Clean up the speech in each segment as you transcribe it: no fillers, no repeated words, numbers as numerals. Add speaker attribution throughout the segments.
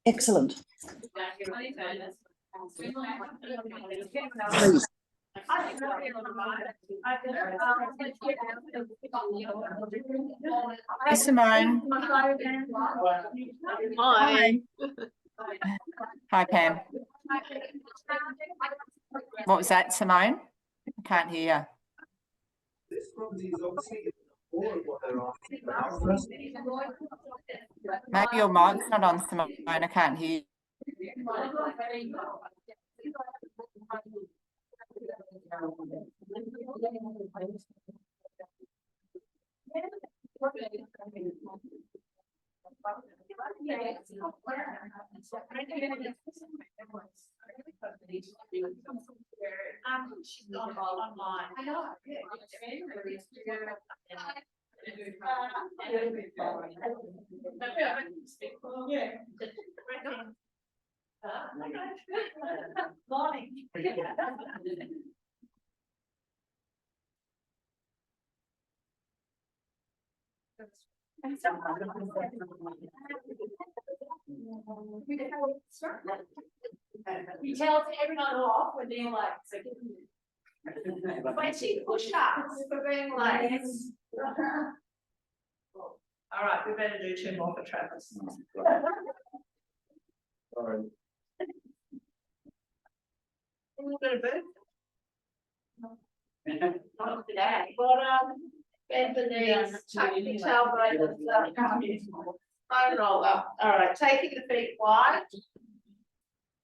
Speaker 1: Excellent. Please.
Speaker 2: Hi, Simone.
Speaker 3: Hi.
Speaker 2: Hi, Pam. What was that, Simone? I can't hear you. Maybe your mic's not on, Simone. I can't hear you.
Speaker 3: She's online. I know. Morning. You tell everyone off when they're like, when she push-ups for being like, all right, we better do 2 more for Travis.
Speaker 4: Sorry.
Speaker 3: A little bit of boot. Not today. Bottom, bend the knees, tuck the tailbone, bone roller. All right, taking the feet wide.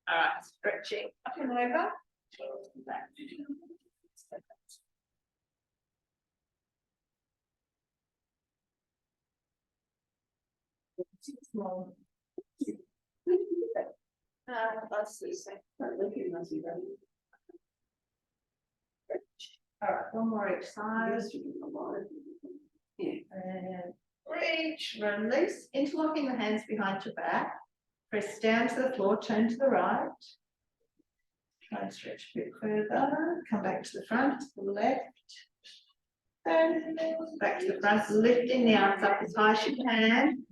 Speaker 3: All right, stretching up and over. Let's see. All right, one more each side. And reach, release, interlocking the hands behind your back. Press down to the floor, turn to the right. Try and stretch a bit further. Come back to the front, to the left. And back to the front, lifting the arms up as high as you can.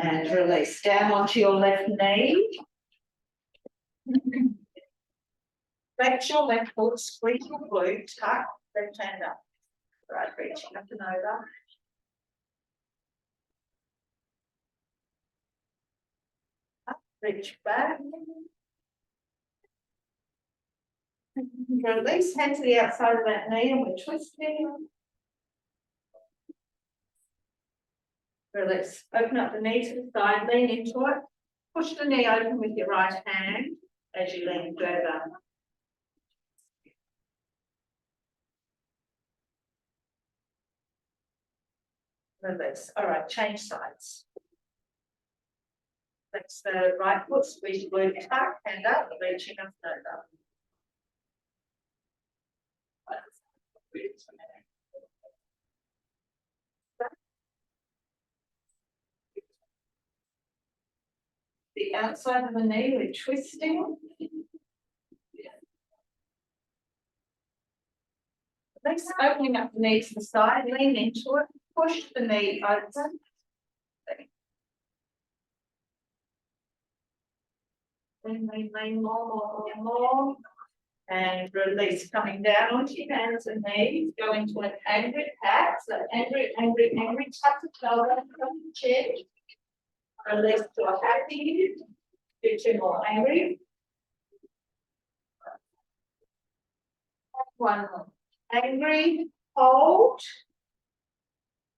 Speaker 3: And release down onto your left knee. Flex your left foot, squeeze your glute, tuck, left hand up. Right, reaching up and over. Up, reach back. Release, hand to the outside of that knee and we're twisting. Release, open up the knee to the side, lean into it. Push the knee open with your right hand as you lean further. Release. All right, change sides. Flex the right foot, squeeze your glute, tuck, hand up, reaching up and over. The outside of the knee, we're twisting. Next, opening up the knee to the side, lean into it, push the knee open. Lean more. And release, coming down onto your hands and knees, go into an angry pat. So angry, tap the shoulder from the chin. Release to a happy. Do 2 more angry. One more. Angry, hold.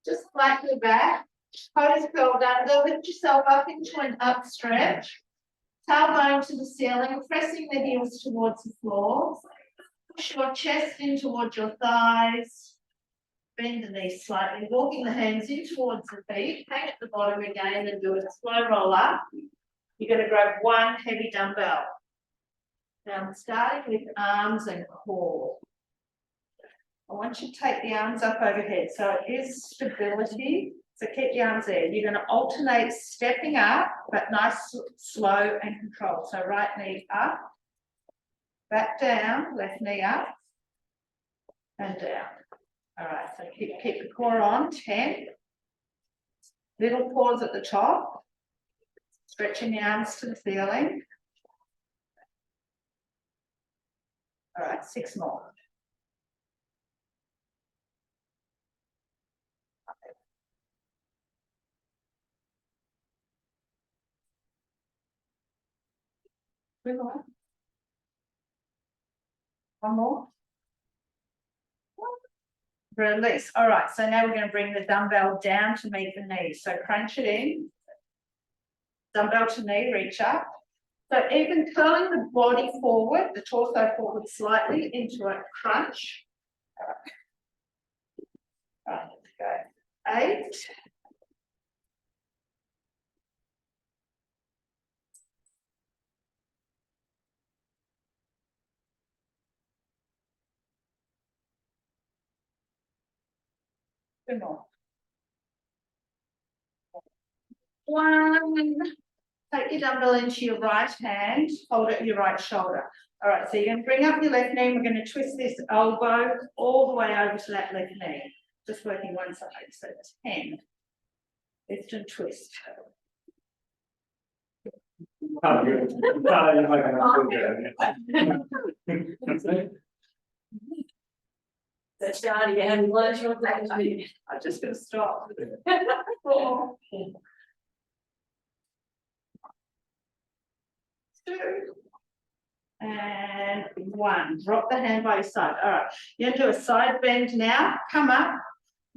Speaker 3: Just flatten your back. Toes curled under, lift yourself up into an up stretch. Tailbone to the ceiling, pressing the heels towards the floor. Push your chest in towards your thighs. Bend the knees slightly, walking the hands in towards the feet. Hang at the bottom again and do a slow roll up. You're going to grab 1 heavy dumbbell. Now I'm starting with arms and core. I want you to take the arms up overhead. So it is stability. So keep the arms there. You're going to alternate stepping up, but nice, slow and controlled. So right knee up, back down, left knee up. and down. All right, so keep the core on, 10. Little pause at the top, stretching the arms to the ceiling. All right, 6 more. One more. One more. Release. All right, so now we're going to bring the dumbbell down to meet the knee. So crunch it in. Dumbbell to knee, reach up. So even curling the body forward, the torso forward slightly into a crunch. All right, let's go. 8. Two more. 1. Take your dumbbell into your right hand, hold it at your right shoulder. All right, so you're going to bring up your left knee. We're going to twist this elbow all the way over to that left knee. Just working one side. So 10. Lift and twist.
Speaker 1: Oh, good. You're making us
Speaker 4: That's Johnny, you having lunch or something?
Speaker 3: I'm just going to stop. 4. 2. And 1. Drop the hand by your side. All right. You're going to do a side bend now. Come up.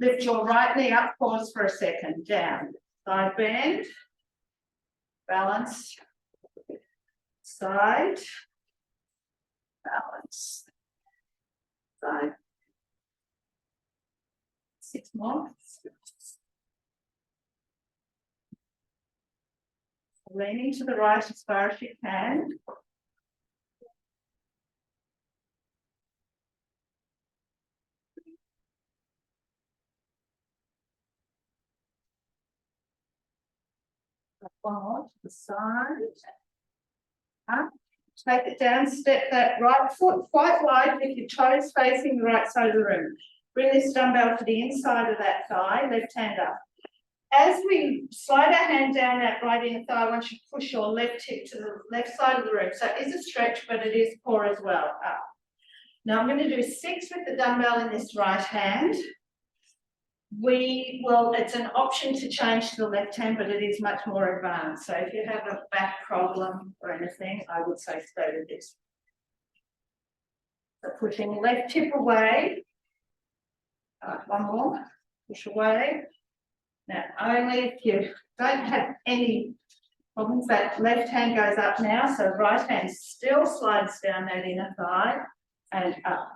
Speaker 3: Lift your right knee up. Pause for a second. Down. Side bend. Balance. Side. Balance. Side. 6 more. Leaning to the right as far as you can. Forward to the side. Up. Take it down, step that right foot quite wide with your toes facing the right side of the room. Bring this dumbbell to the inside of that thigh, left hand up. As we slide our hand down that right inner thigh, I want you to push your left hip to the left side of the room. So it is a stretch, but it is core as well. Up. Now I'm going to do 6 with the dumbbell in this right hand. It's an option to change to the left hand, but it is much more advanced. So if you have a back problem or anything, I would say stay with this. So pushing left hip away. One more. Push away. Now, only if you don't have any problems, that left hand goes up now, so right hand still slides down that inner thigh and up.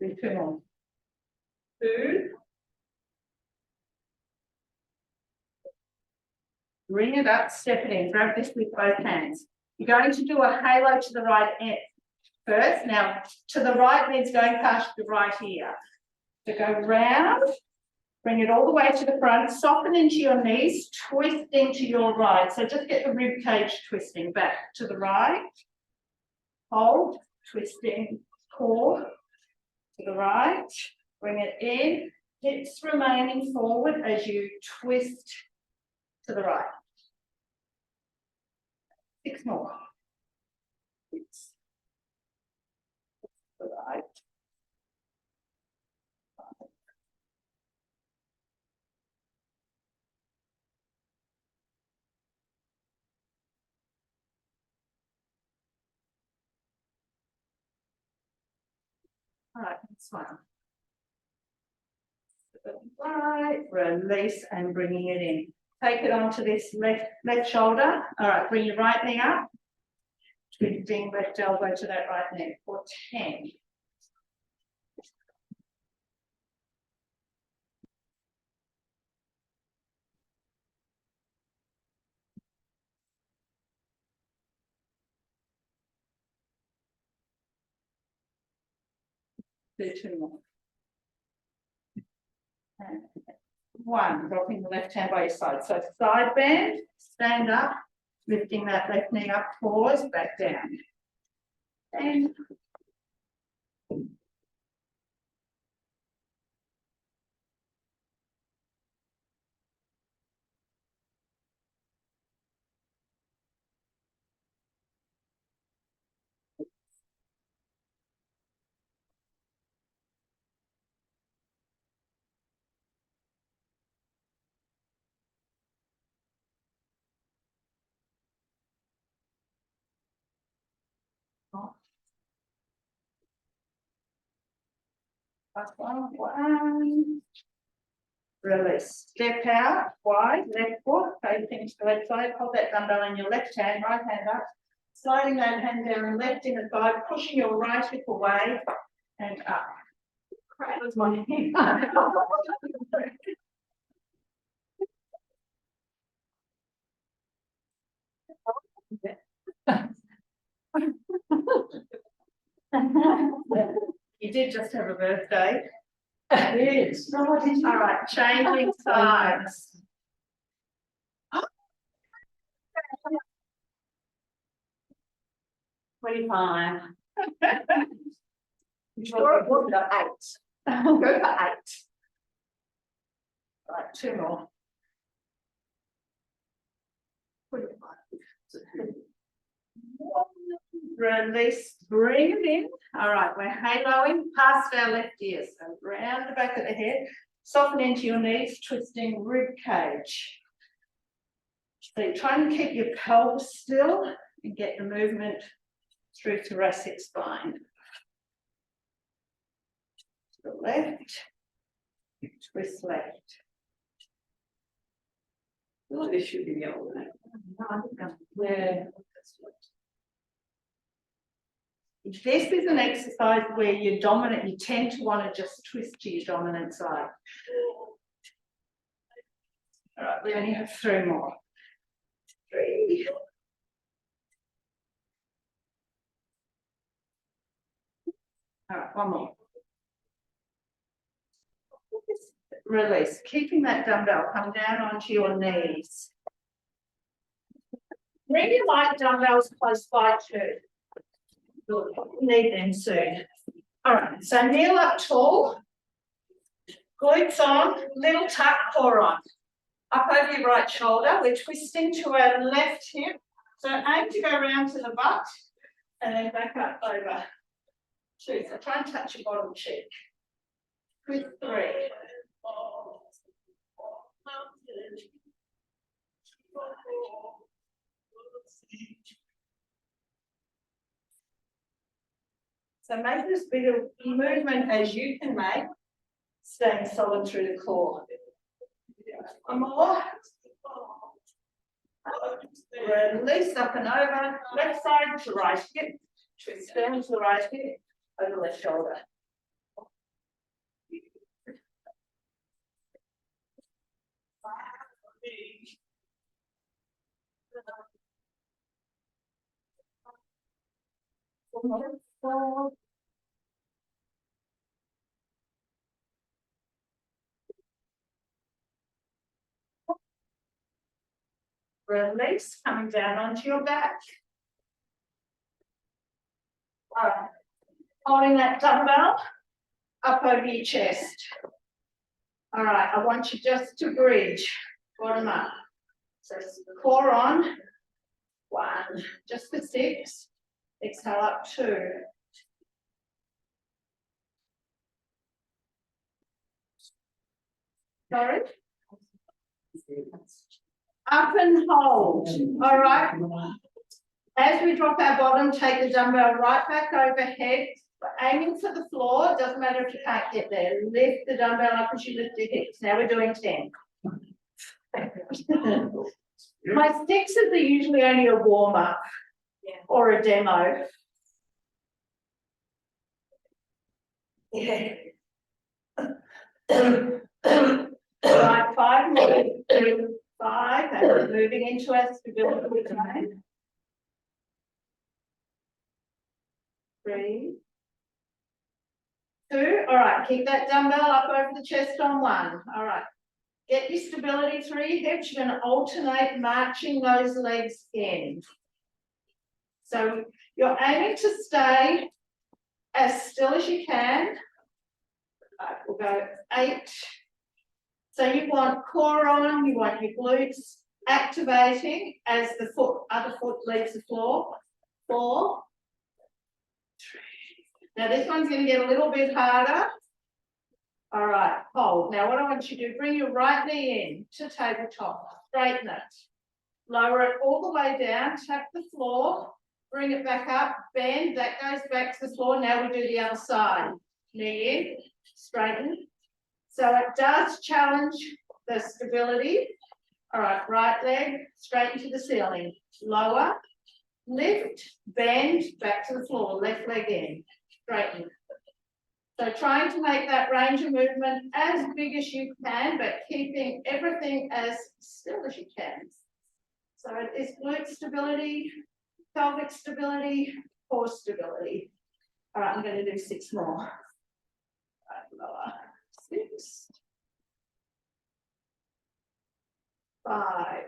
Speaker 3: Do 2 more. 2. Bring it up, step it in, grab this with both hands. You're going to do a halo to the right end first. Now, to the right means going past the right ear. So go round, bring it all the way to the front, soften into your knees, twist into your right. So just get the rib cage twisting back to the right. Hold, twisting, core to the right. Bring it in, hips remaining forward as you twist to the right. 6 more. 6. To the right. 5. All right, next one. Right, release and bringing it in. Take it onto this left shoulder. All right, bring your right knee up. Twisting left elbow to that right knee for 10. Do 2 more. And 1, dropping the left hand by your side. So side bend, stand up, Lifting that left knee up, pause, back down. And up one. Release. Step out, wide, left foot, facing to the left side. Hold that dumbbell in your left hand, right hand up. Sliding that hand down and left in the thigh, pushing your right hip away and up. That was my hand. You did just have a birthday.
Speaker 4: Yes.
Speaker 3: All right, changing sides.
Speaker 4: $25.
Speaker 3: Sure.
Speaker 4: Go for 8. Go for 8.
Speaker 3: Right, two more. Release, breathe in. All right, we're haloing past our left ear. So round the back of the head, soften into your knees, twisting rib cage. So you try and keep your pelvis still and get the movement through thoracic spine. To the left, twist left.
Speaker 4: Well, this should be the old one. Yeah.
Speaker 3: This is an exercise where you're dominant, you tend to want to just twist to your dominant side. All right, we only have 3 more. 3. All right, 1 more. Release, keeping that dumbbell, come down onto your knees. Bring your light dumbbells close by too. You'll need them soon. All right, so kneel up tall, glutes on, little tuck, core on. Up over your right shoulder, we're twisting to our left hip. So aim to go around to the butt and then back up over 2. So try and touch your bottom cheek. With 3. So make as big a movement as you can make, staying solid through the core. 1 more. Release up and over, left side to right hip, twist down to the right hip, over left shoulder. Release, coming down onto your back. All right, holding that dumbbell up over your chest. All right, I want you just to bridge, bottom up. So core on, 1, just for 6. Exhale up 2. Sorry. Up and hold. All right. As we drop our bottom, take the dumbbell right back overhead. We're aiming for the floor. Doesn't matter if you can't get there. Lift the dumbbell up as you lift your hips. Now we're doing 10. My sticks are usually only a warm up or a demo. Yeah. Right, 5 more. 5, and we're moving into our stability zone. 3, 2. All right, keep that dumbbell up over the chest on 1. All right, Get your stability through your hips. You're going to alternate marching those legs in. So you're aiming to stay as still as you can. We'll go 8. So you want core on, you want your glutes activating as the other foot leaves the floor. 4. 3. Now this one's going to get a little bit harder. All right, hold. Now what I want you to do, bring your right knee in to tabletop, straighten it. Lower it all the way down, tap the floor, bring it back up, bend, that goes back to the floor. Now we do the other side. Knee in, straighten. So it does challenge the stability. All right, right leg, straighten to the ceiling. Lower, lift, bend, back to the floor, left leg in, straighten. So trying to make that range of movement as big as you can, but keeping everything as still as you can. So it is glute stability, pelvic stability, core stability. All right, I'm going to do 6 more. All right, lower. 6. 5.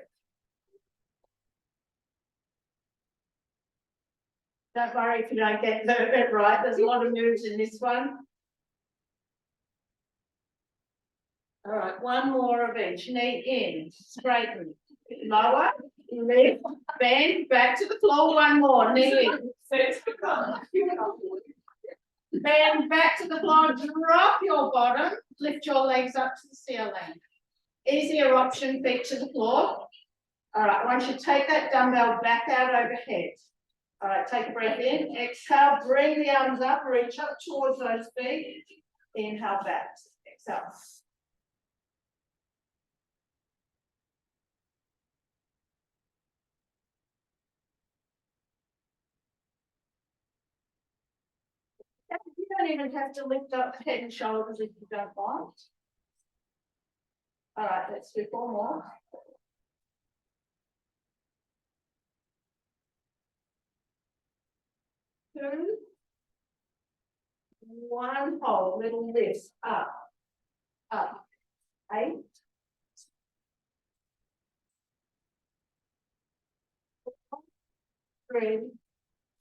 Speaker 3: Don't worry if you don't get it right. There's a lot of moves in this one. All right, 1 more of each. Knee in, straighten, lower, lift, bend, back to the floor. 1 more. Knee in. Bend back to the floor, drop your bottom, lift your legs up to the ceiling. Easier option, feet to the floor. All right, I want you to take that dumbbell back out overhead. All right, take a breath in, exhale, bring the arms up, reach up towards those feet. Inhale back, exhale. You don't even have to lift up head and shoulders if you don't want. All right, let's do 4 more. 2. 1, hold, little lift, up, up. 8. 3,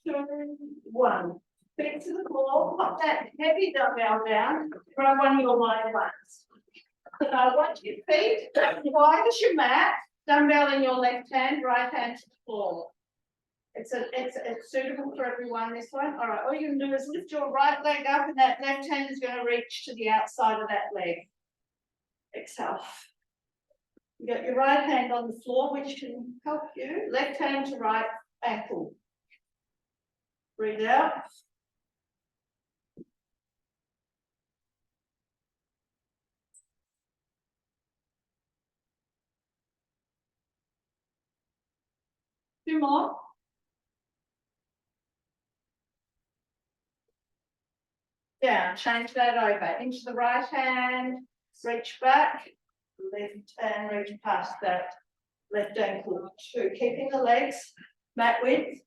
Speaker 3: 2, 1. Feet to the floor, pop that heavy dumbbell down, grab one of your wide ones. So I want your feet wide as your mat, dumbbell in your left hand, right hand to the floor. It's suitable for everyone, this one. All right, all you can do is lift your right leg up and that left hand is going to reach to the outside of that leg. Exhale. You got your right hand on the floor, which can help you. Left hand to right ankle. Breathe out. Two more. Down, change that over. Into the right hand, reach back, lift and reach past that left ankle. 2, keeping the legs mat width.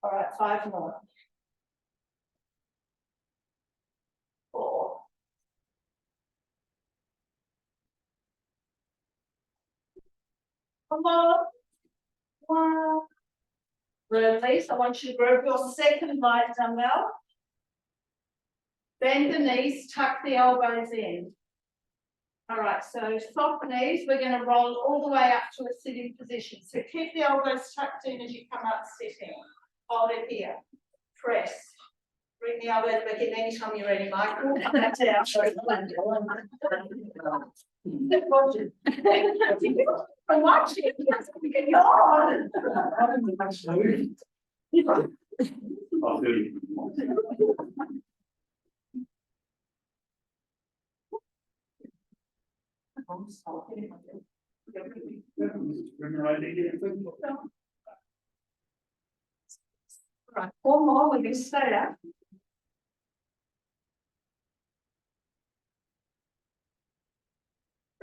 Speaker 3: All right, 5 more. 4. 1 more. 1. Release. I want you to grab your second light dumbbell. Bend the knees, tuck the elbows in. All right, so soft knees, we're going to roll all the way up to a sitting position. So keep the elbows tucked in as you come up sitting. Hold it here. Press. Bring the elbows back in anytime you're ready, Michael. That's out. I'm watching. Get on.
Speaker 1: I'll do it.
Speaker 3: Right, 4 more, we're going to stay up.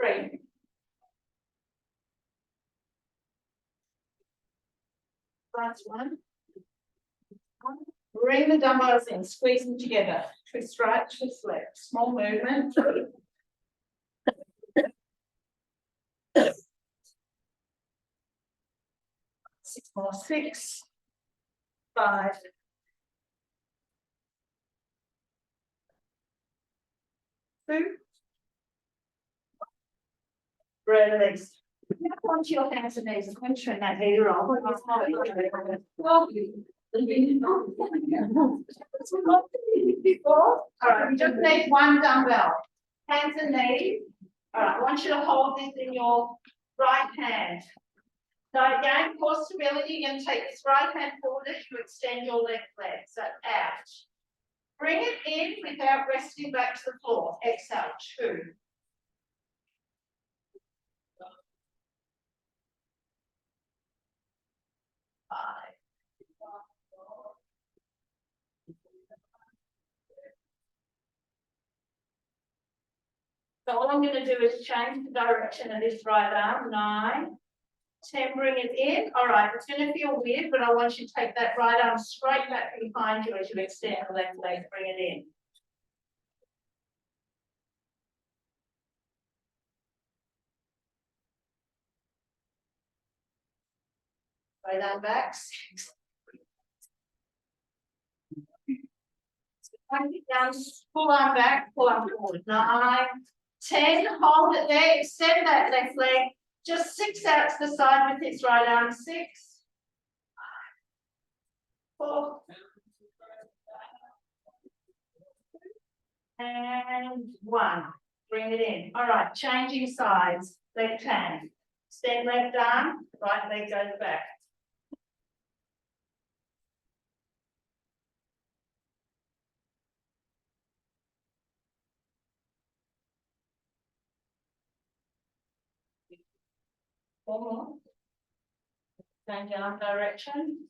Speaker 3: Three. Last one. 1, Bring the dumbbells in, squeeze them together. Twist right, twist left. Small movement. 6 more, 6, 5, 2, release. Now onto your hands and knees. I'm going to turn that heater on. All right, we just need one dumbbell. Hands and knees. All right, I want you to hold this in your right hand. So again, core stability, you're going to take this right hand forward as you extend your left leg. So out. Bring it in without resting back to the floor. Exhale, 2. 5. So all I'm going to do is change the direction of this right arm. 9, 10, bring it in. All right, it's going to feel weird, but I want you to take that right arm straight back behind you as you extend the left leg. Bring it in. Right arm back. 6. Down, pull arm back, pull arm forward. 9, 10, hold it there, extend that left leg. Just 6 out to the side with its right arm. 6, 4, and 1. Bring it in. All right, changing sides. Left hand. Extend left arm, right leg goes back. One more. Change arm direction.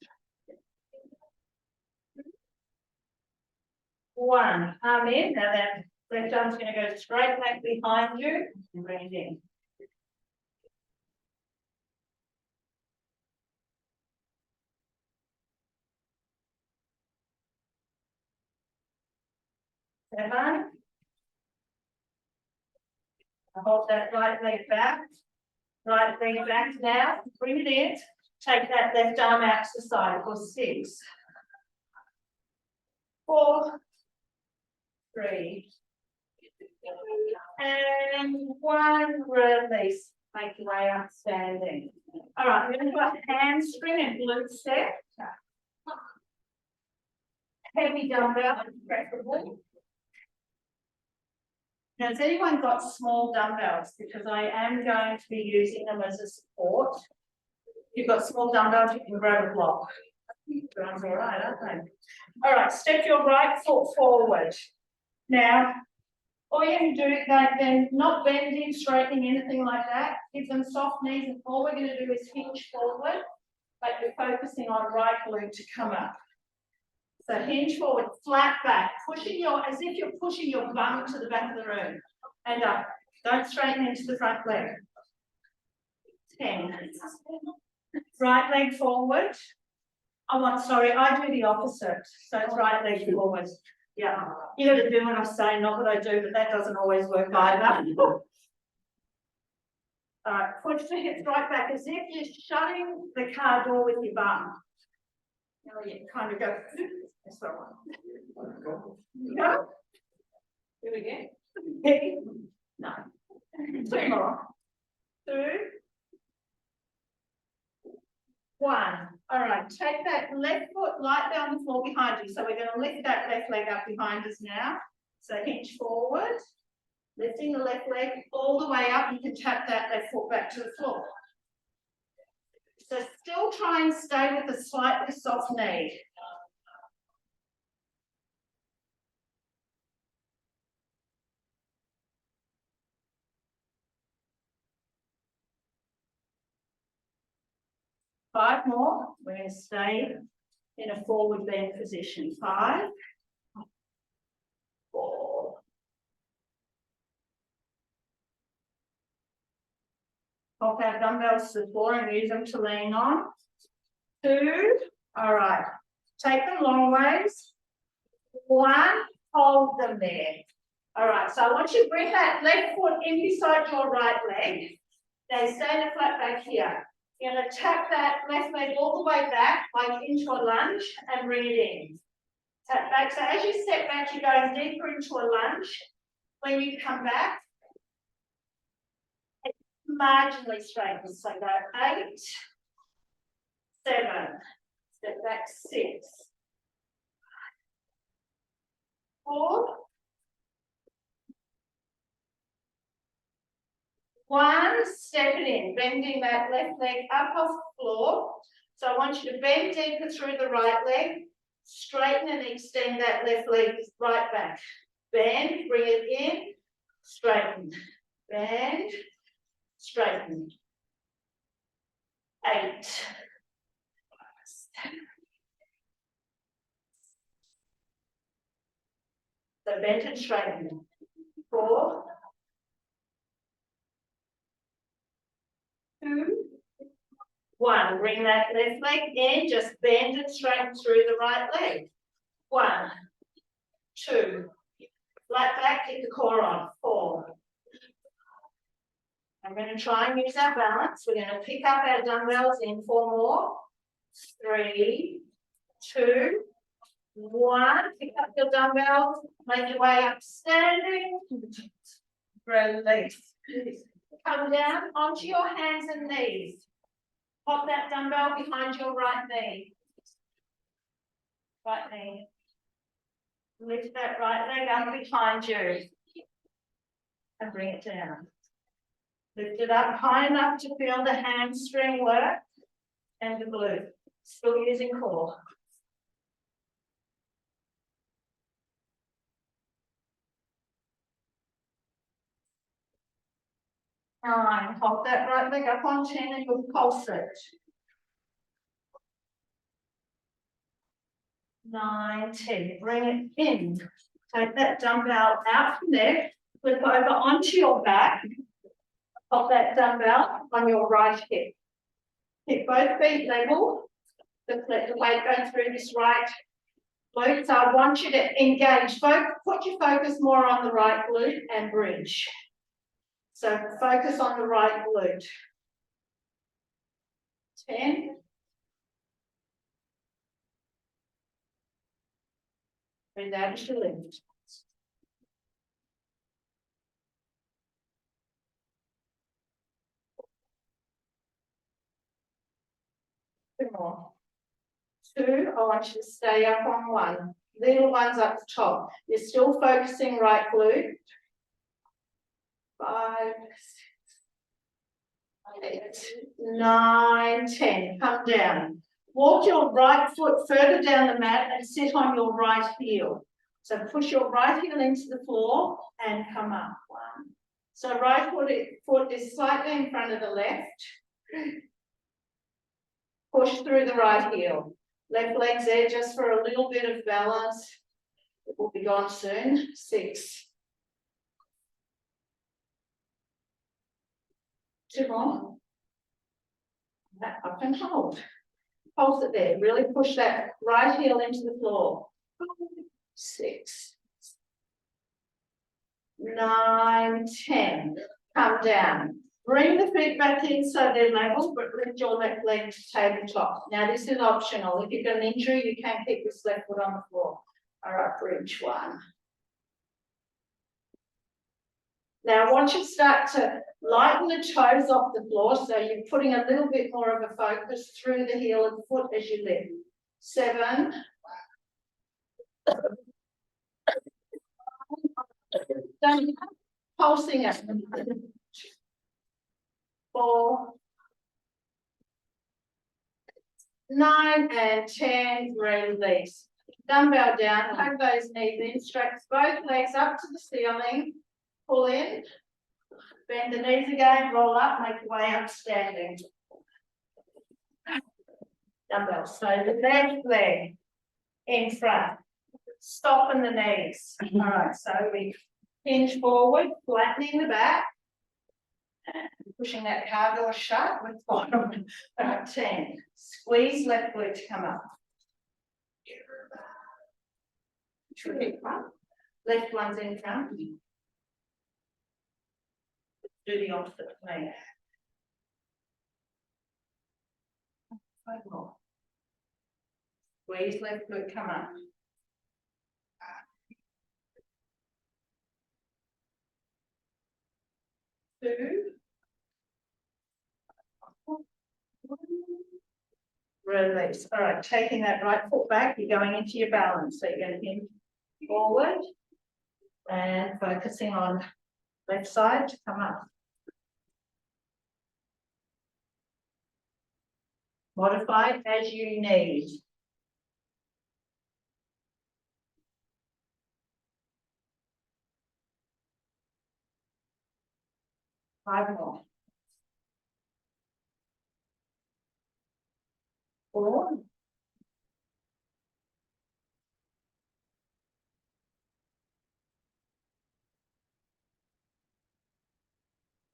Speaker 3: 1. Arm in. Now that left arm's going to go straight back behind you and bring it in. Seven. Hold that right leg back. Right leg back now. Bring it in. Take that left arm out to the side for 6, 4, 3, and 1. Release. Make your way up standing. All right, we're going to do a hamstring and glute step. Heavy dumbbell, preferably. Now, has anyone got small dumbbells? Because I am going to be using them as a support. If you've got small dumbbells, you can grab a block. Sounds all right, aren't they? All right, step your right foot forward. Now, all you can do, then not bending, straightening, anything like that. Give them soft knees, and all we're going to do is hinge forward, but you're focusing on right glute to come up. So hinge forward, flat back, pushing as if you're pushing your bum to the back of the room. And up. Don't straighten into the front leg. 10. Right leg forward. I do the opposite. So it's right leg forward. Yeah. You got to do what I say, not what I do, but that doesn't always work either. All right, push the hips right back as if you're shutting the car door with your bum. Now you kind of go. That's the one. No. Do it again. No. 2 more. 2, 1. All right, take that left foot light down the floor behind you. So we're going to lift that left leg up behind us now. So hinge forward, lifting the left leg all the way up. You can tap that left foot back to the floor. So still try and stay with a slightly soft knee. Five more. We're going to stay in a forward bend position. 5, 4, pop our dumbbells to the floor and use them to lean on. 2. All right. Take them long ways. 1, hold them there. All right, so I want you to bring that left foot in beside your right leg. Now stand flat back here. You're going to tap that left leg all the way back, like into a lunge, and bring it in. Tap back. So as you step back, you're going deeper into a lunge. When you come back, marginally straighten. So go 8, 7, step back 6, 4, 1, step it in, bending that left leg up off the floor. So I want you to bend deeper through the right leg, straighten and extend that left leg right back. Bend, bring it in, straighten, bend, straighten. 8. So bend and straighten. 4, 2, 1. Bring that left leg in, just bend and straighten through the right leg. 1, 2. Flat back, keep the core on. 4. I'm going to try and use our balance. We're going to pick up our dumbbells in 4 more. 3, 2, 1. Pick up your dumbbells. Make your way up standing. Release. Come down onto your hands and knees. Pop that dumbbell behind your right knee. Right knee. Lift that right leg up behind you. And bring it down. Lift it up high enough to feel the hamstring work and the glute. Still using core. Nine. Hold that right leg up on 10 and you'll pulse it. 9, 10. Bring it in. Take that dumbbell out from there. Flip over onto your back. Pop that dumbbell on your right hip. Keep both feet level. Just let the weight go through this right glute. So I want you to engage. Put your focus more on the right glute and bridge. So focus on the right glute. 10. Breathe out as you lift. 2 more. 2, I want you to stay up on 1. Little ones up the top. You're still focusing right glute. 5, 6, 8, 9, 10. Come down. Walk your right foot further down the mat and sit on your right heel. So push your right heel into the floor and come up. 1. So right foot is slightly in front of the left. Push through the right heel. Left leg's there just for a little bit of balance. It will be gone soon. 6. 2 more. Up and hold. Pulse it there. Really push that right heel into the floor. 6, 9, 10. Come down. Bring the feet back in so they're level, but lift your left leg to tabletop. Now this is optional. If you've got an injury, you can keep this left foot on the floor. All right, bridge 1. Now I want you to start to lighten the toes off the floor, so you're putting a little bit more of a focus through the heel of the foot as you lift. 7. Don't pulsing it. 4, 9 and 10. Release. Dumbbell down. Hug those knees in. Stretch both legs up to the ceiling. Pull in. Bend the knees again. Roll up. Make your way up standing. Dumbbell. So the left leg in front. Soften the knees. All right. So we hinge forward, flattening the back. And pushing that car door shut with bottom. 10. Squeeze left glute to come up. Should be front. Left one's in front. Do the opposite way. 5 more. Squeeze left glute, come up. 2. Release. All right, taking that right foot back, you're going into your balance. So you're going to hinge forward and focusing on left side to come up. Modify as you need. Five more. 4.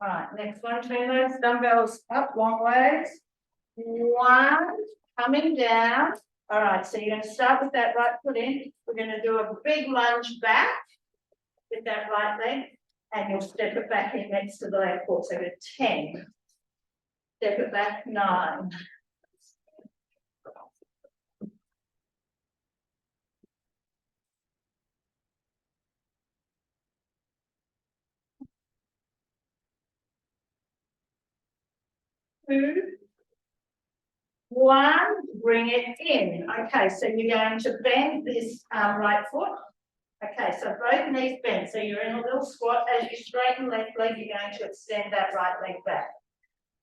Speaker 3: All right, next one, turn those dumbbells up long ways. 1, coming down. All right, so you're going to start with that right foot in. We're going to do a big lunge back with that right leg, and you'll step it back in next to the left foot. So go 10. Step it back 9. Two, 1, bring it in. Okay, so you're going to bend this right foot. Okay, so both knees bent. So you're in a little squat. As you straighten left leg, you're going to extend that right leg back.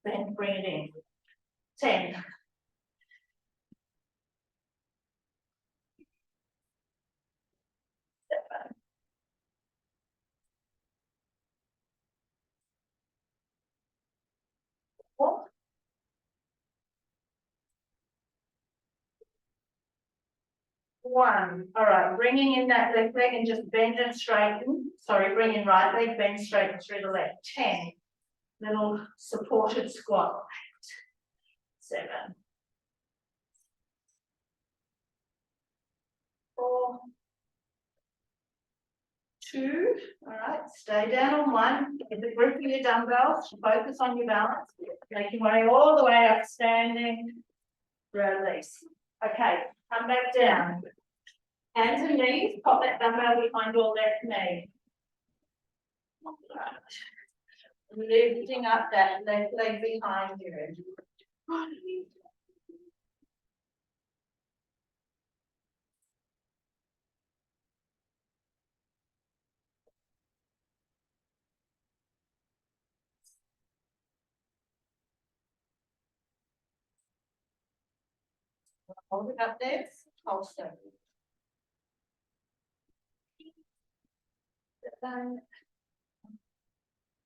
Speaker 3: Then bring it in. 10. 7. 4. 1. All right, bringing in that left leg and just bend and straighten. Sorry, bring in right leg, bend, straighten through the left. 10. Little supported squat. 7. 4. 2. All right, stay down on 1. Get the grip of your dumbbells. Focus on your balance. Making way all the way up, standing. Release. Okay, come back down. Hands and knees. Pop that dumbbell behind your left knee. Right. Lifting up that left leg behind you. Hold it up there. Holster.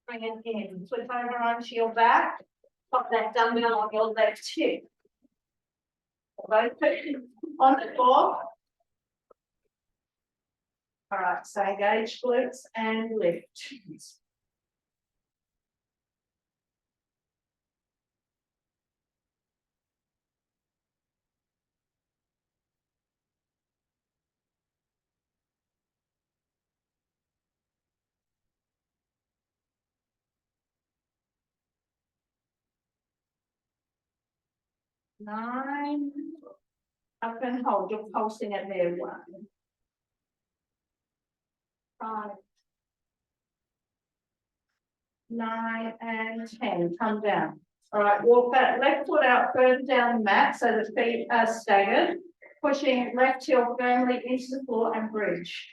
Speaker 3: Bring it in. Flip over onto your back. Pop that dumbbell on your left hip. Both feet on the floor. All right, so engage glutes and lift. Nine. Up and hold. You're pulsing at there. 1. 5. 9 and 10. Come down. All right, walk that left foot out further down the mat so the feet are staggered. Pushing left heel firmly into the floor and bridge.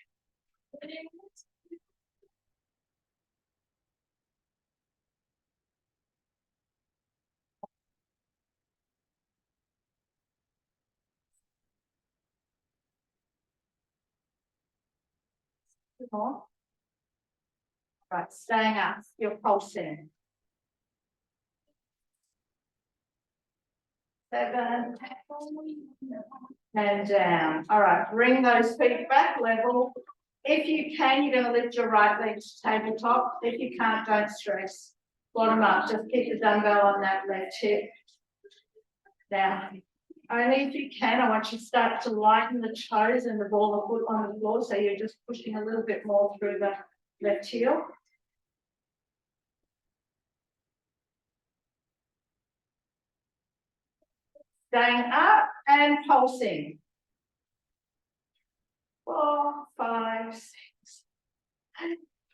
Speaker 3: More. Right, staying up, you're pulsing. 7 and down. All right, bring those feet back level. If you can, you're going to lift your right leg to tabletop. If you can't, don't stress. Bottom up, just keep the dumbbell on that left hip. Down. Only if you can, I want you to start to lighten the toes and the ball of foot on the floor, so you're just pushing a little bit more through the left heel. Staying up and pulsing. 4, 5, 6,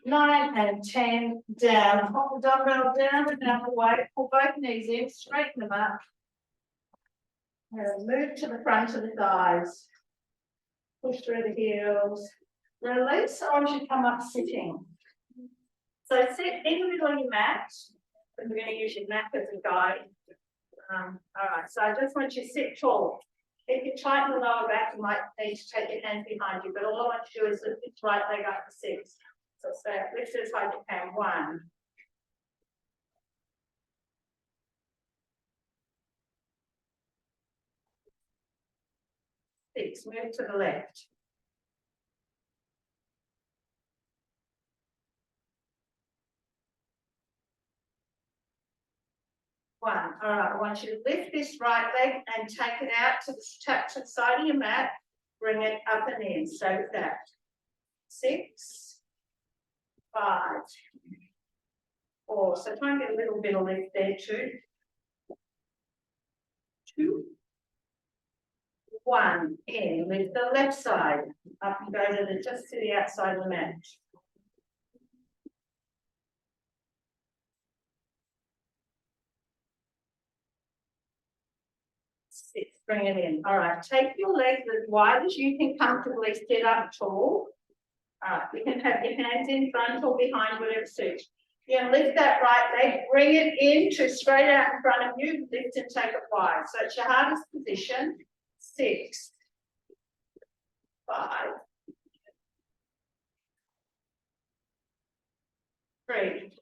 Speaker 3: 9 and 10 down. Hold the dumbbell down and down the weight. Pull both knees in, straighten them up. And move to the front of the thighs. Push through the heels. Release. I want you to come up sitting.
Speaker 4: So sit in the middle of your mat, and we're going to use your mat as a guide. All right, so I just want you to sit tall. If you tighten the lower back, you might need to take your hands behind you, but all I want you to do is lift your right leg up for 6. So stay lift it as high as you can. 1. 6. Move to the left. 1. All right, I want you to lift this right leg and take it out to the side of your mat. Bring it up and in. So with that. 6, 5, 4. So try and get a little bit of lift there too. 2, 1. In. Lift the left side up and go to just to the outside of the mat. 6. Bring it in. All right. Take your legs as wide as you can comfortably sit up tall. All right. You can have your hands in front or behind, whatever suits. You're going to lift that right leg, bring it into straight out in front of you, lift and take it wide. So it's your hardest position. 6, 5, 3.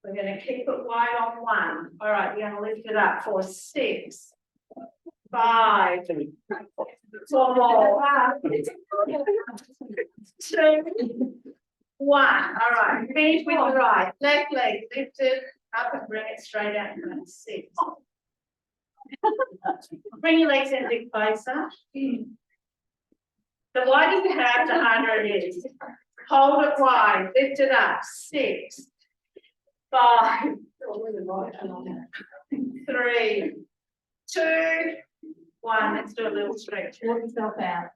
Speaker 4: We're going to keep it wide on 1. All right, you're going to lift it up for 6, 5, 4 more. 2, 1. All right, finish with the right. Left leg lifted up and bring it straight out in front. 6. Bring your legs in a bit closer. The wider you have, the harder it is. Hold it wide, lift it up. 6, 5, 3, 2, 1. Let's do a little stretch. Walk yourself out.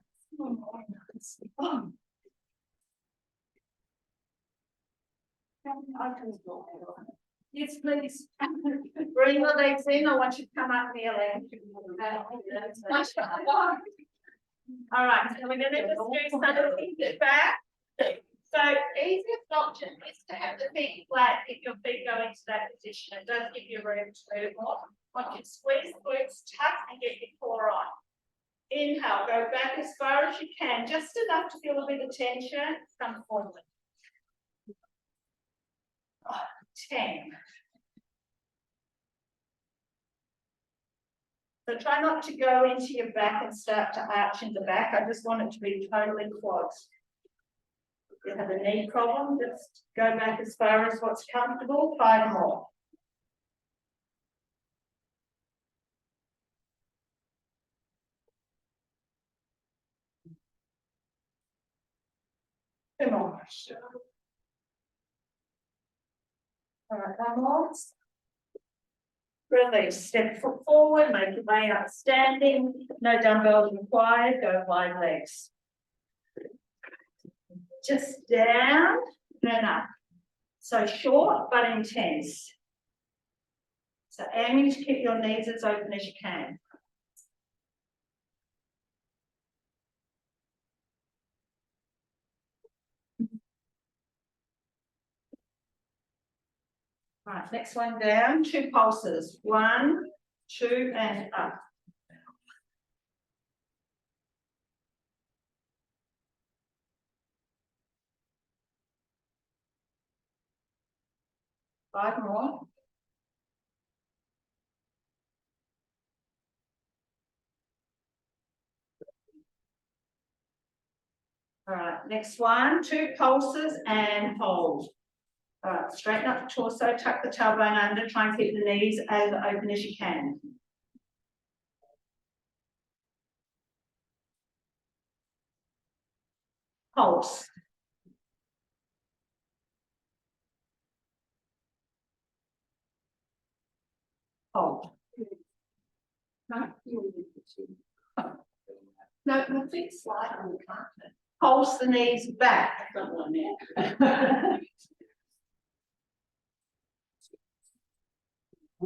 Speaker 4: Yes, please. Bring the legs in. I want you to come up nearly. All right, so we're going to just do something back. So easiest option is to have the feet flat if your feet go into that position. It does give you room to move more. Want you to squeeze the glutes, tuck and get your core on. Inhale, go back as far as you can, just enough to feel a bit of tension. Come forward. 10. So try not to go into your back and start to arch in the back. I just want it to be totally quads. If you have a knee problem, just go back as far as what's comfortable. 5 more. Come on. All right, 1 more. Release. Step foot forward, make your way up standing. No dumbbells required. Go wide legs. Just down and up. So short but intense. So aiming to keep your knees as open as you can. Right, next one down, 2 pulses. 1, 2, and up. Five more. All right, next one, 2 pulses and hold. All right, straighten up the torso, tuck the tailbone under, try and keep the knees as open as you can. Pulse. Hold. No, my feet slide on the carpet. Pulse the knees back.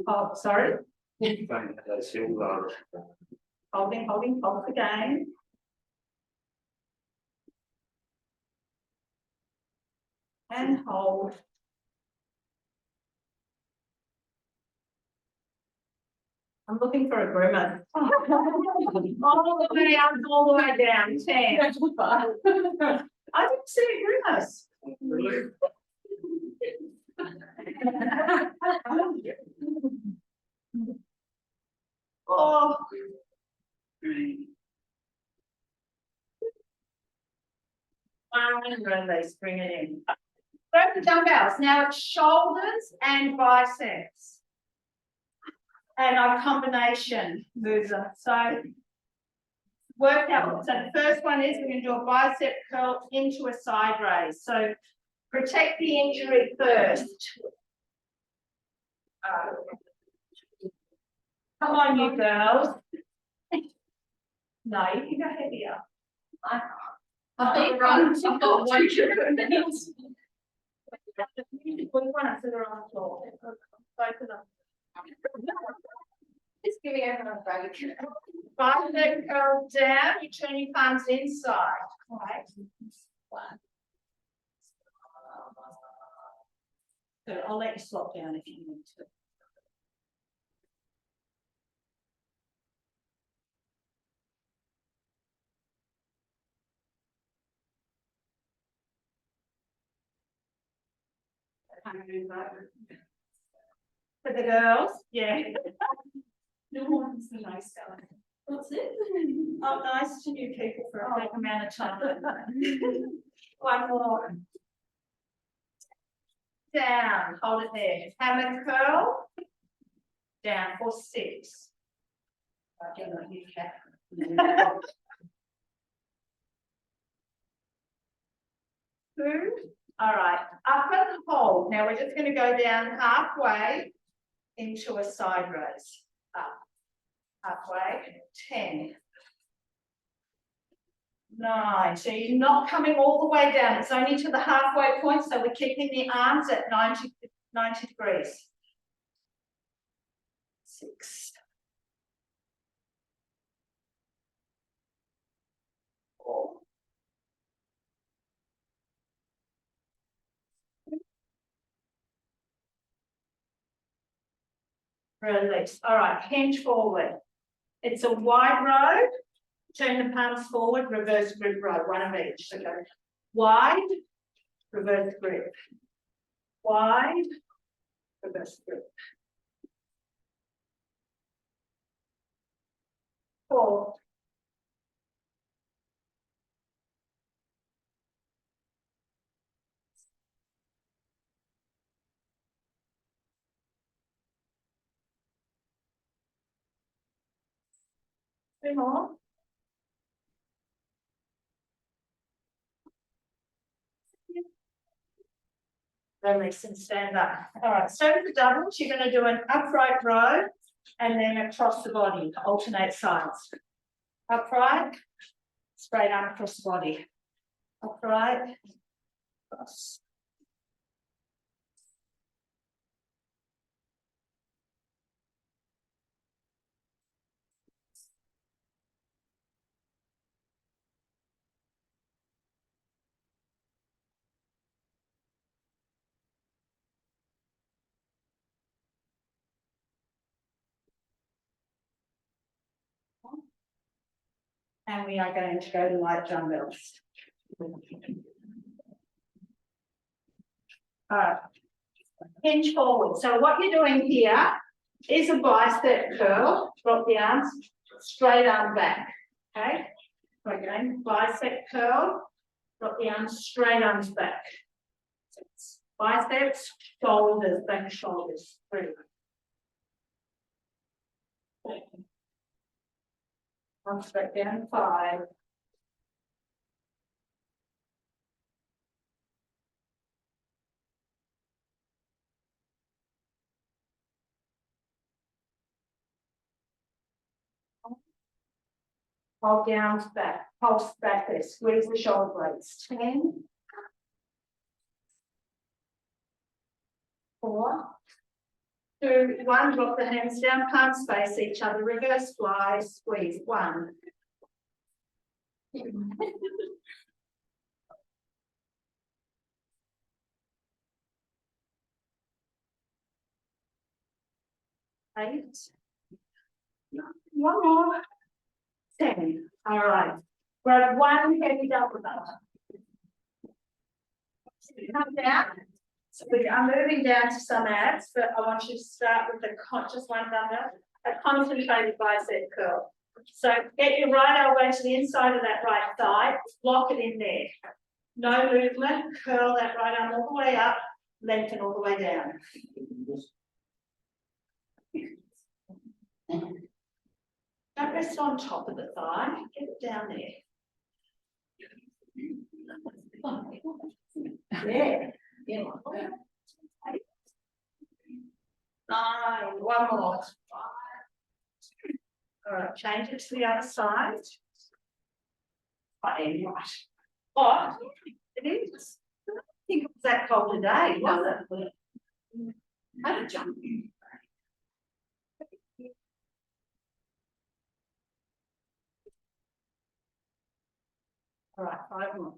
Speaker 4: Oh, sorry. Holding, hold again. And hold. I'm looking for a grimace. All the way up, all the way down. 10. I didn't see a grimace.
Speaker 1: Really?
Speaker 4: Oh. And release, bring it in. Throw the dumbbells. Now it's shoulders and biceps. And our combination mover. So work out. So the first one is we're going to do a bicep curl into a side raise. So protect the injury first. Come on, you girls. No, you can go heavier.
Speaker 3: I've got one children.
Speaker 4: We want to sit around the floor. Both of them.
Speaker 3: Just give me everyone a break.
Speaker 4: Bicep curl down, you turn your palms inside. Right. Good, I'll let you slot down if you need to. For the girls, yeah.
Speaker 3: No one's the nice guy. What's it?
Speaker 4: Oh, nice to new people for a quick amount of time. One more. Down, hold it there. Hammer curl. Down for 6. I don't know, you can. Good. All right, up and hold. Now we're just going to go down halfway into a side raise. Up, halfway, 10. 9. So you're not coming all the way down. It's only to the halfway point. So we're keeping the arms at 90 degrees. 6. 4. Release. All right, hinge forward. It's a wide row. Turn the palms forward, reverse grip row, one of each. So go wide, reverse grip. Wide, reverse grip. 4. 3 more. Release and stand up. All right, so with the doubles, you're going to do an upright row and then across the body, alternate sides. Upright, straight arm across the body. Upright, cross. And we are going to go to light dumbbells. All right. Hinge forward. So what you're doing here is a bicep curl. Drop the arms, straight arm back. Okay. Again, bicep curl. Drop the arms, straight arms back. 6. biceps, shoulders, back shoulders, through. One straight down, 5. Hold down to back, pulse back there, squeeze the shoulder blades. 10. 4. 2, 1, drop the hands down, palms face each other, reverse fly, squeeze. 1. 8. 1 more. 10. All right. We're at 1 heavy dumbbell. Come down. So we are moving down to some abs, but I want you to start with just one dumbbell, a concentrated bicep curl. So get your right elbow to the inside of that right thigh, lock it in there. No movement, curl that right arm all the way up, lengthen all the way down. Don't rest on top of the thigh, get it down there. Yeah. 9, 1 more. All right, change it to the other side. Right. Oh, it is. I don't think it was that cold today, was it? Had a jump. All right, 5 more.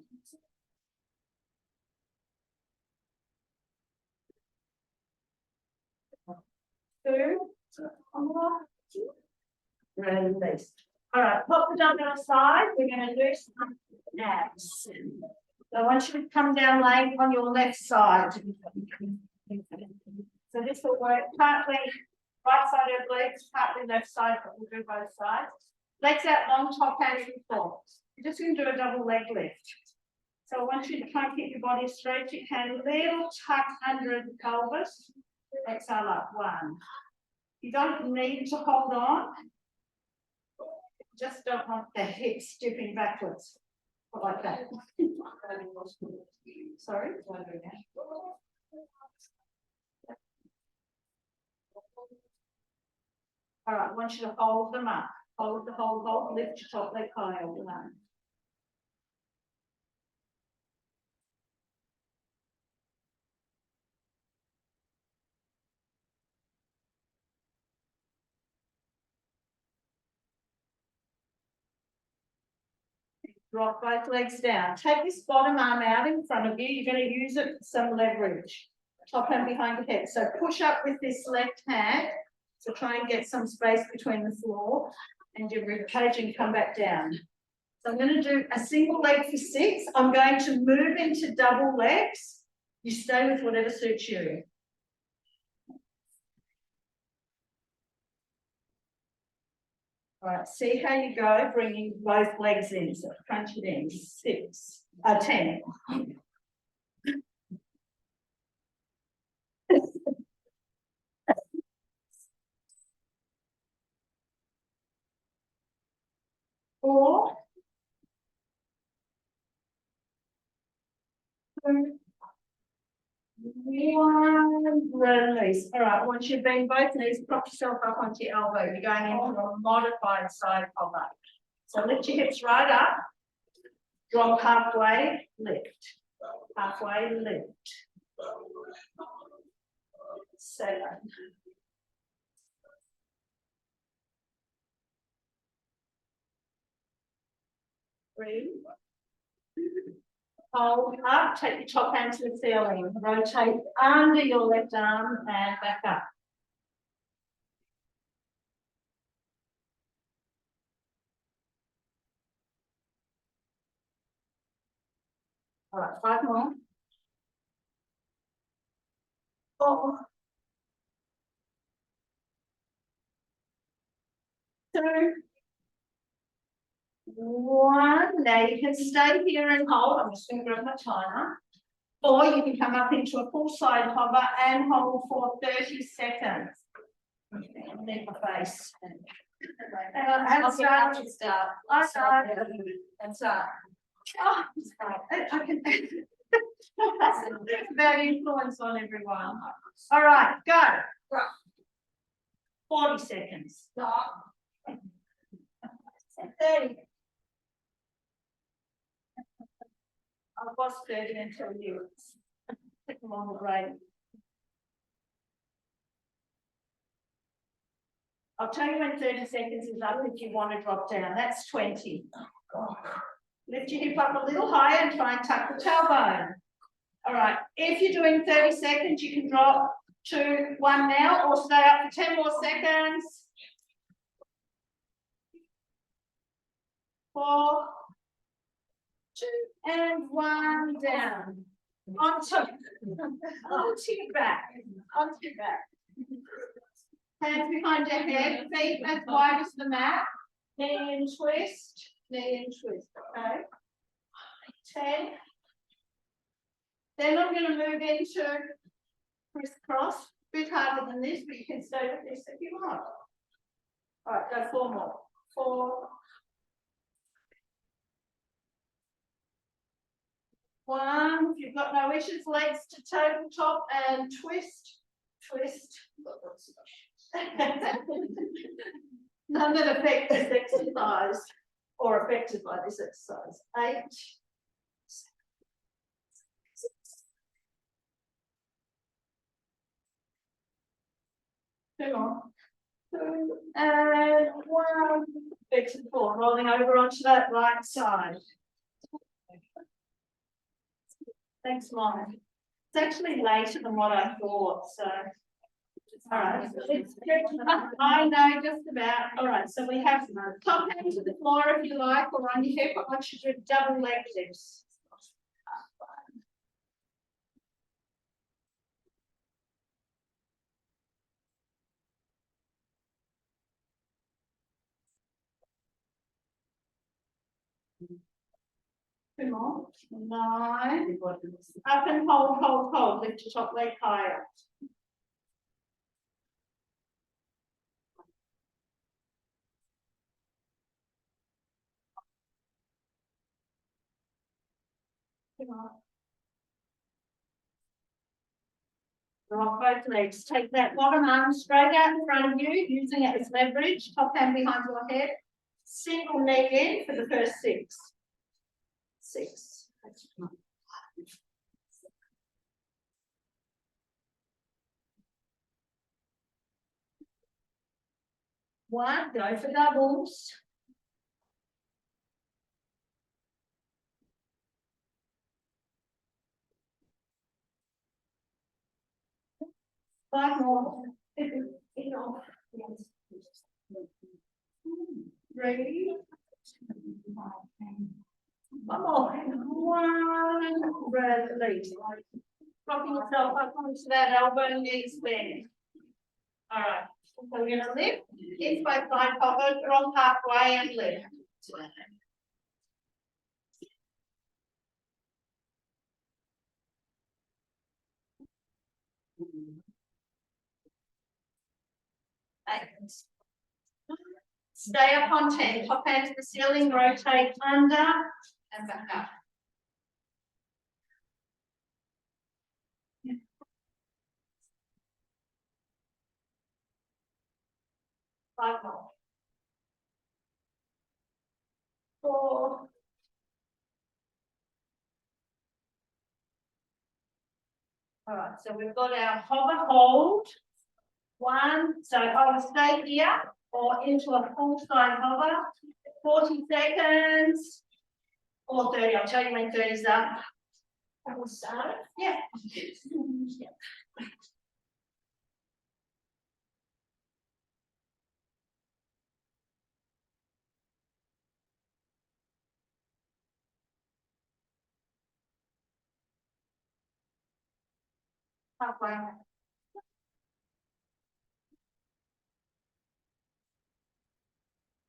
Speaker 4: Release. All right, pop the dumbbell aside. We're going to do some abs. So I want you to come down laying on your left side. So this will work partly right side of legs, partly left side, but we'll do both sides. Legs out long, top hands and core. You're just going to do a double leg lift. So I want you to try and keep your body straight. You can little tuck under the pelvis. Exhale up. 1. You don't need to hold on. Just don't want the hips dipping backwards. Like that. Sorry. All right, I want you to hold them up. Hold the hold, lift your top leg high over that. Drop both legs down. Take this bottom arm out in front of you. You're going to use it for some leverage. Top hand behind your head. So push up with this left hand. So try and get some space between the floor and your rib cage and come back down. So I'm going to do a single leg for 6. I'm going to move into double legs. You stay with whatever suits you. All right, see how you go, bringing both legs in, so crunch it in. 10. Four. 2, 1, release. All right, once you've been both knees, prop yourself up onto your elbow. You're going into a modified side hover. So lift your hips right up, drop halfway, lift. Halfway, lift. 7. 3. Hold up, take your top hand to the ceiling, rotate under your left arm and back up. All right, 5 more. 4. 2. 1. Now you can stay here and hold. I'm just going to grab my timer. Or you can come up into a full side hover and hold for 30 seconds. Leave my face. And start. I start.
Speaker 3: And start.
Speaker 4: Oh, I can. It's about influence on everyone. All right, go. 40 seconds.
Speaker 3: Stop.
Speaker 4: 30. I was 30 until you. Click them on the right. I'll tell you when 30 seconds is up if you want to drop down. That's 20. Lift your hip up a little higher and try and tuck the tailbone. All right. If you're doing 30 seconds, you can drop to 1 now or stay up for 10 more seconds. 4, 2, and 1 down. Onto your back. Onto your back. Hands behind your head, feet as wide as the mat. Knee and twist, knee and twist. Okay. 10. Then I'm going to move into crisscross. A bit harder than this, but you can stay with this if you want. All right, go 4 more. 4. 1. If you've got no issues, legs to tabletop and twist, twist. None that affect this exercise or affected by this exercise. 8. 2 more. 2 and 1. Back to 4. Rolling over onto that right side. Thanks, Mom. It's actually later than what I thought, so. All right, I know just about. All right, so we have top hand to the floor if you like, or on your hip. I want you to do double leg lifts. Two more. 9. Up and hold, hold, hold. Lift your top leg higher. Rock both legs. Take that bottom arm straight out in front of you, using it as leverage. Top hand behind your head. Single knee in for the first 6. 6. 1. Go for doubles. 5 more. 3. 1 more. 1. Release. Dropping yourself up onto that elbow, knees bend. All right. So we're going to lift. Hips by side hover, drop halfway and lift. Stay up on 10. Top hand to the ceiling, rotate under and back up. Five more. 4. All right, so we've got our hover hold. 1, so I will stay here or into a full side hover. 40 seconds or 30. I'll tell you when 30 is up. I will start. Yeah. Halfway.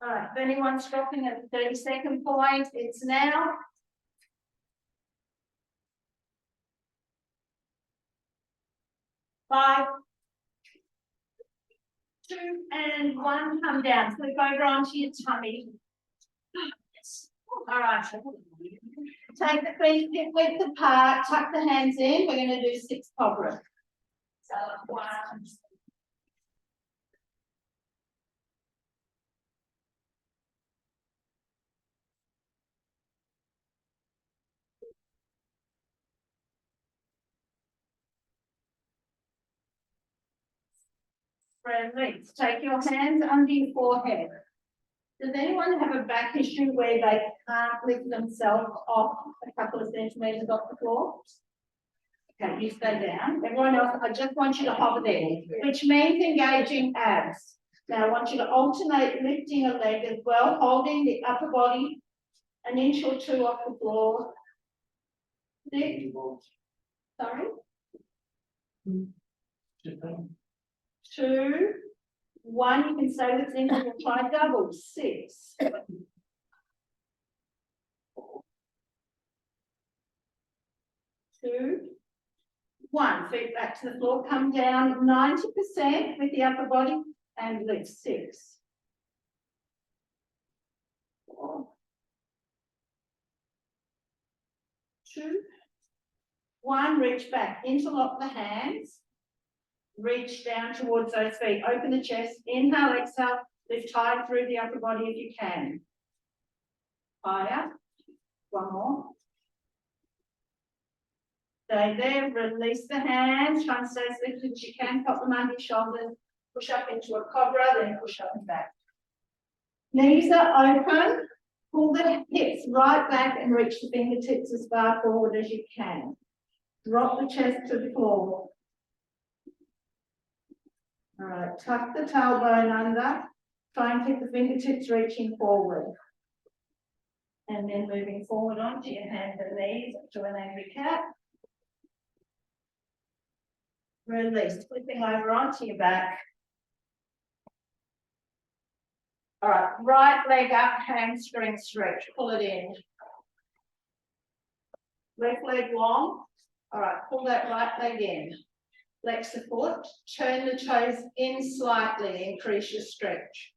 Speaker 4: All right, if anyone's dropping at the 30-second point, it's now. 5, 2 and 1, come down. So go over onto your tummy. All right. Take the feet hip width apart, tuck the hands in. We're going to do 6 cobras. So 1, 2, release. Take your hands under your forehead. Does anyone have a back issue where they can't lift themselves off a couple of centimeters off the floor? Okay, you stay down. Everyone else, I just want you to hover there, which means engaging abs. Now I want you to alternate lifting a leg as well, holding the upper body an inch or 2 off the floor. 6, sorry. 2, 1, you can stay with single or try double. 6. 2, 1, feet back to the floor, come down 90% with the upper body and lift. 6, 4, 2, 1, reach back, interlock the hands, reach down towards those feet, open the chest, inhale, exhale, lift high through the upper body if you can. Higher, 1 more. Stay there, release the hands, try and stay as lifted as you can, pop them under your shoulders, push up into a cobra, then push up and back. Knees are open, pull the hips right back and reach the fingertips as far forward as you can. Drop the chest to the floor. All right, tuck the tailbone under, try and keep the fingertips reaching forward. And then moving forward onto your hands and knees to an angry cat. Release, flipping over onto your back. All right, right leg up, hamstring stretch, pull it in. Left leg long. All right, pull that right leg in. Flex the foot, turn the toes in slightly, increase your stretch.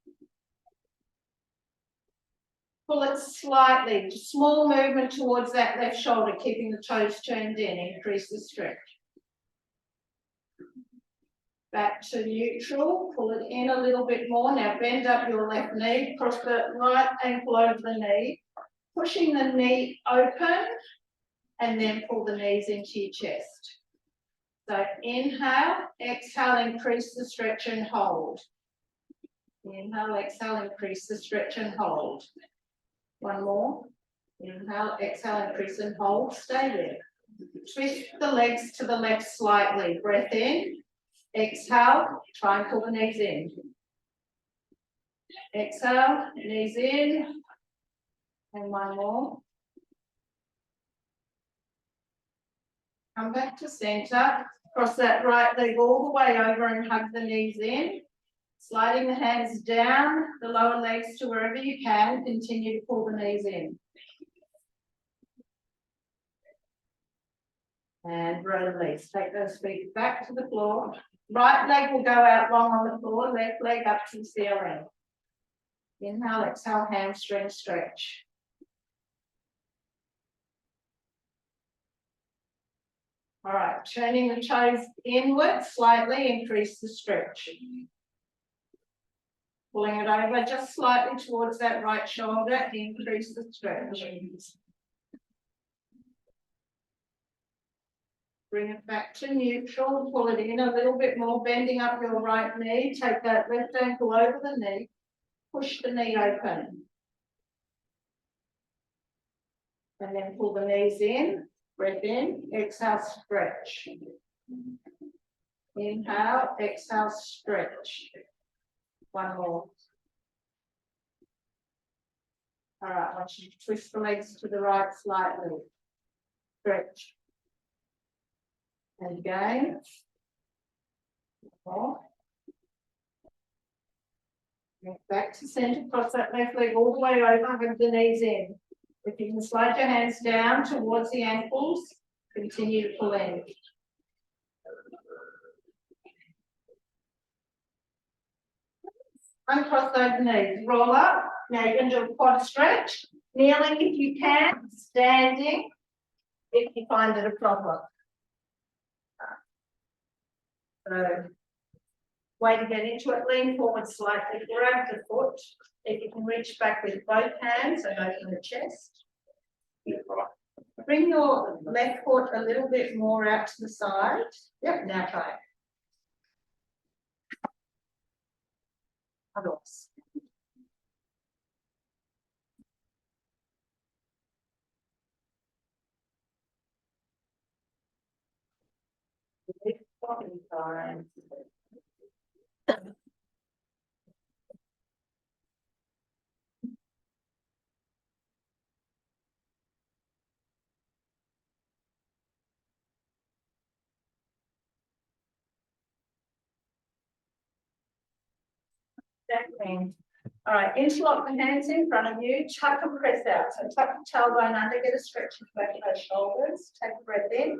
Speaker 4: Pull it slightly, small movement towards that left shoulder, keeping the toes turned in, increase the stretch. Back to neutral, pull it in a little bit more. Now bend up your left knee, cross the right ankle over the knee, pushing the knee open, and then pull the knees into your chest. So inhale, exhale, increase the stretch and hold. Inhale, exhale, increase the stretch and hold. 1 more. Inhale, exhale, increase and hold. Stay there. Twist the legs to the left slightly. Breath in. Exhale, try and pull the knees in. Exhale, knees in. And 1 more. Come back to center. Cross that right leg all the way over and hug the knees in. Sliding the hands down, the lower legs to wherever you can. Continue to pull the knees in. And release. Take those feet back to the floor. Right leg will go out long on the floor, left leg up to the ceiling. Inhale, exhale, hamstring stretch. All right, turning the toes inward slightly, increase the stretch. Pulling it over just slightly towards that right shoulder, increase the stretch. Bring it back to neutral, pull it in a little bit more, bending up your right knee, take that left ankle over the knee, push the knee open. And then pull the knees in, breath in, exhale, stretch. Inhale, exhale, stretch. 1 more. All right, I want you to twist the legs to the right slightly. Stretch. And again. 1 more. Back to center, cross that left leg all the way over, hug the knees in. If you can slide your hands down towards the ankles, continue to pull in.
Speaker 3: Uncross those knees, roll up. Now you're going to do a quad stretch. Kneeling if you can, standing if you find it a problem. So, way to get into it, lean forward slightly, grab the foot. If you can reach back with both hands and open the chest.
Speaker 1: Yeah, right.
Speaker 3: Bring your left foot a little bit more out to the side. Yep, now try it. Others. Fine. Exactly. All right, interlock the hands in front of you, tuck and press out. So tuck the tailbone under, get a stretch in the back of those shoulders, take a breath in.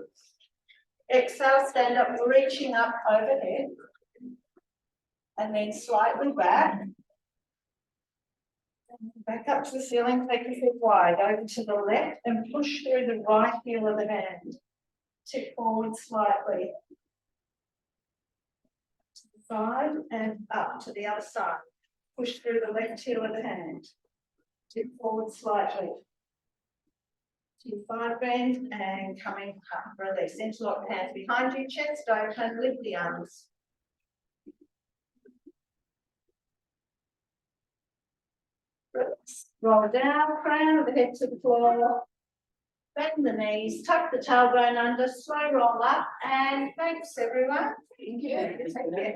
Speaker 3: Exhale, stand up, reaching up overhead. And then slightly back. Back up to the ceiling, take your feet wide, over to the left and push through the right heel of the hand. Tip forward slightly. To the side and up to the other side. Push through the left heel of the hand. Tip forward slightly. To your side bend and coming up, release. Interlock the hands behind you, chest open, lift the arms. Release. Roll down, crown of the head to the floor. Bend the knees, tuck the tailbone under, slow roll up, and thanks everyone. Thank you. Take care.